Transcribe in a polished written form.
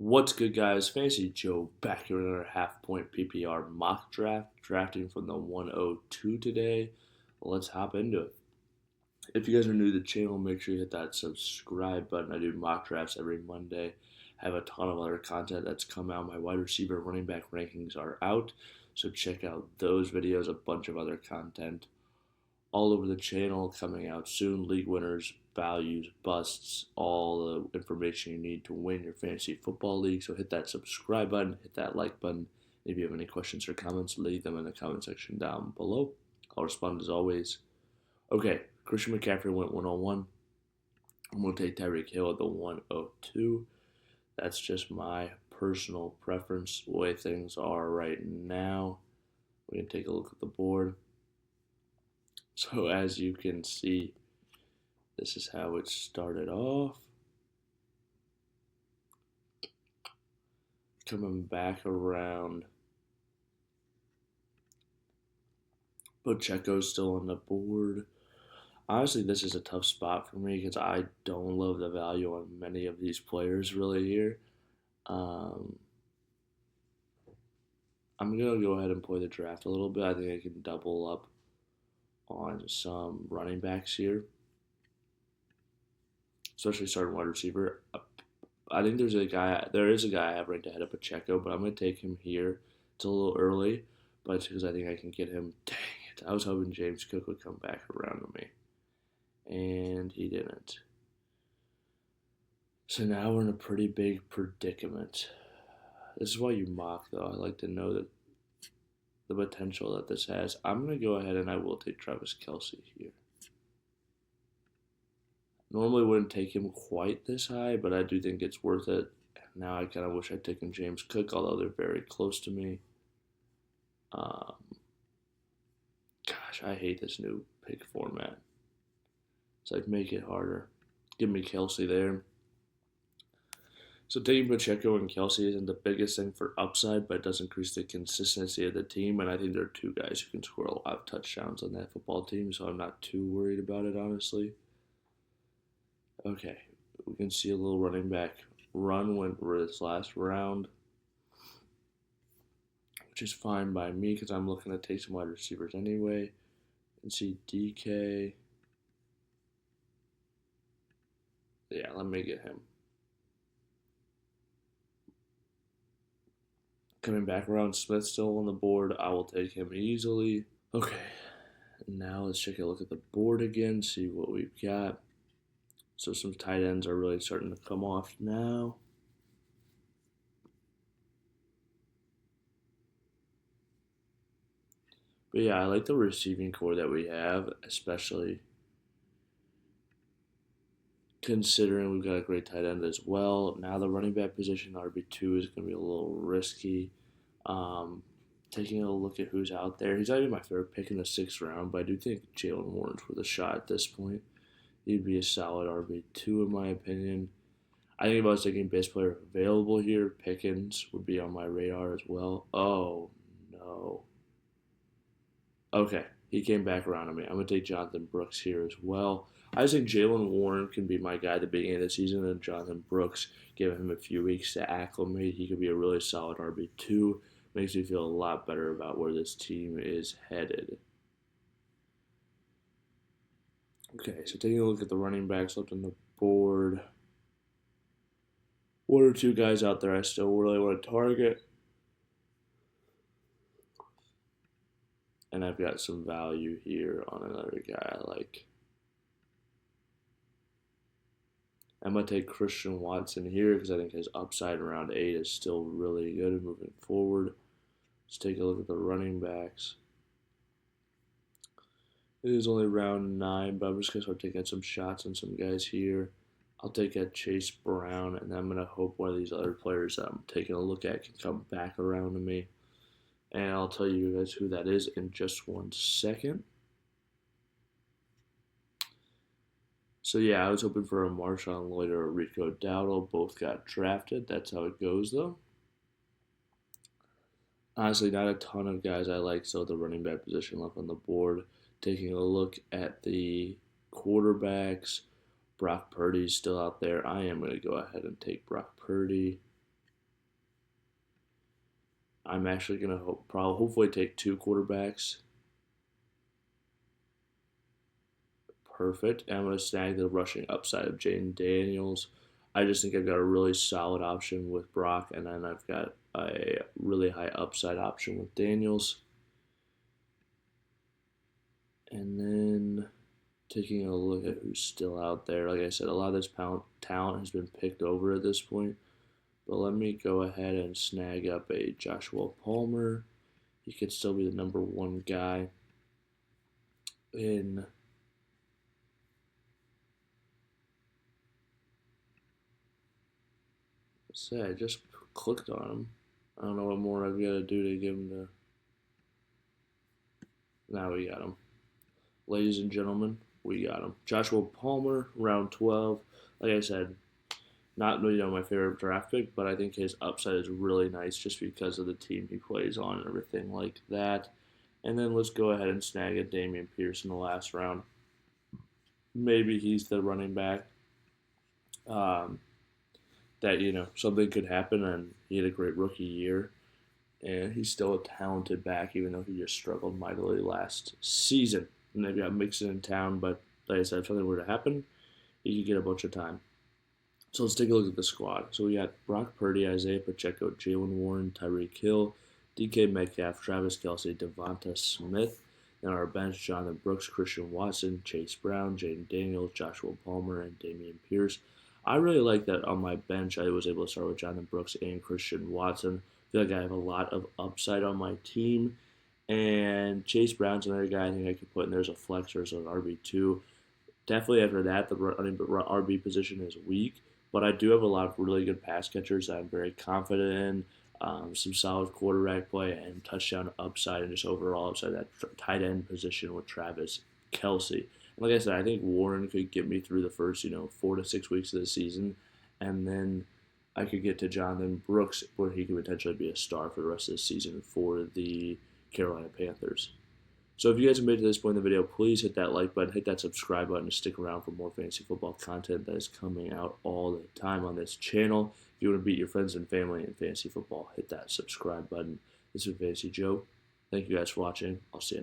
What's good, guys? Fantasy Joe back here with another half point PPR mock draft, drafting from the 102 today. Let's hop into it. If you guys are new to the channel, make sure you hit that subscribe button. I do mock drafts every Monday. I have a ton of other content that's come out. My wide receiver running back rankings are out, so check out those videos, a bunch of other content all over the channel coming out soon. League winners, values, busts, all the information you need to win your fantasy football league. So hit that subscribe button, hit that like button. If you have any questions or comments, leave them in the comment section down below. I'll respond as always. Okay, Christian McCaffrey went 101. I'm going to take Tyreek Hill at the 102. That's just my personal preference, the way things are right now. We can take a look at the board. So as you can see, this is how it started off. Coming back around. Pacheco's still on the board. Honestly, this is a tough spot for me because I don't love the value on many of these players really here. I'm going to go ahead and play the draft a little bit. I think I can double up on some running backs here, especially starting wide receiver. I think there is a guy I have ranked ahead of Pacheco, but I'm going to take him here. It's a little early, but it's because I think I can get him. Dang it. I was hoping James Cook would come back around to me, and he didn't. So now we're in a pretty big predicament. This is why you mock, though. I like to know that the potential that this has. I'm going to go ahead and I will take Travis Kelce here. Normally wouldn't take him quite this high, but I do think it's worth it. Now I kind of wish I'd taken James Cook, although they're very close to me. Gosh, I hate this new pick format. It's like, make it harder. Give me Kelce there. So taking Pacheco and Kelce isn't the biggest thing for upside, but it does increase the consistency of the team. And I think there are two guys who can score a lot of touchdowns on that football team, so I'm not too worried about it, honestly. Okay, we can see a little running back run went for this last round, which is fine by me because I'm looking to take some wide receivers anyway. And see DK. Yeah, let me get him. Coming back around, Smith still on the board. I will take him easily. Okay, now let's take a look at the board again, see what we've got. So some tight ends are really starting to come off now. But yeah, I like the receiving core that we have, especially considering we've got a great tight end as well. Now the running back position, RB2, is going to be a little risky. Taking a look at who's out there, he's not even my favorite pick in the 6th round, but I do think Jalen Warren's worth a shot at this point. He'd be a solid RB2 in my opinion. I think if I was taking best player available here, Pickens would be on my radar as well. Oh, no. Okay, he came back around to me. I'm going to take Jonathan Brooks here as well. I just think Jalen Warren can be my guy at the beginning of the season, and Jonathan Brooks, giving him a few weeks to acclimate, he could be a really solid RB2. Makes me feel a lot better about where this team is headed. Okay, so taking a look at the running backs left on the board. One or two guys out there I still really want to target. And I've got some value here on another guy I like. I'm going to take Christian Watson here because I think his upside in round 8 is still really good moving forward. Let's take a look at the running backs. It is only round 9, but I'm just going to start taking some shots on some guys here. I'll take a Chase Brown, and then I'm going to hope one of these other players that I'm taking a look at can come back around to me. And I'll tell you guys who that is in just 1 second. So yeah, I was hoping for a Marshawn Lloyd or a Rico Dowdle. Both got drafted. That's how it goes, though. Honestly, not a ton of guys I like still at the running back position left on the board. Taking a look at the quarterbacks, Brock Purdy's still out there. I am going to go ahead and take Brock Purdy. I'm actually going to hopefully take two quarterbacks. Perfect. And I'm going to snag the rushing upside of Jaden Daniels. I just think I've got a really solid option with Brock, and then I've got a really high upside option with Daniels. And then taking a look at who's still out there. Like I said, a lot of this talent has been picked over at this point. But let me go ahead and snag up a Joshua Palmer. He could still be the number one guy in say I just clicked on him. I don't know what more I've got to do to get him to. Now we got him. Ladies and gentlemen, we got him. Joshua Palmer, round 12. Like I said, not my favorite draft pick, but I think his upside is really nice just because of the team he plays on and everything like that. And then let's go ahead and snag a Dameon Pierce in the last round. Maybe he's the running back. That something could happen, and he had a great rookie year, and he's still a talented back, even though he just struggled mightily last season. And they've got Mixon in town, but like I said, if something were to happen, he could get a bunch of time. So let's take a look at the squad. So we got Brock Purdy, Isaiah Pacheco, Jalen Warren, Tyreek Hill, DK Metcalf, Travis Kelce, Devonta Smith. Then our bench, Jonathan Brooks, Christian Watson, Chase Brown, Jaden Daniels, Joshua Palmer, and Dameon Pierce. I really like that on my bench. I was able to start with Jonathan Brooks and Christian Watson. I feel like I have a lot of upside on my team. And Chase Brown's another guy I think I could put in there as a flex or as an RB2. Definitely after that, the RB position is weak. But I do have a lot of really good pass catchers that I'm very confident in. Some solid quarterback play and touchdown upside and just overall upside that tight end position with Travis Kelce. And like I said, I think Warren could get me through the first 4 to 6 weeks of the season, and then I could get to Jonathan Brooks where he could potentially be a star for the rest of the season for the Carolina Panthers. So if you guys have made it to this point in the video, please hit that like button, hit that subscribe button to stick around for more fantasy football content that is coming out all the time on this channel. If you want to beat your friends and family in fantasy football, hit that subscribe button. This is Fantasy Joe. Thank you guys for watching. I'll see you next time.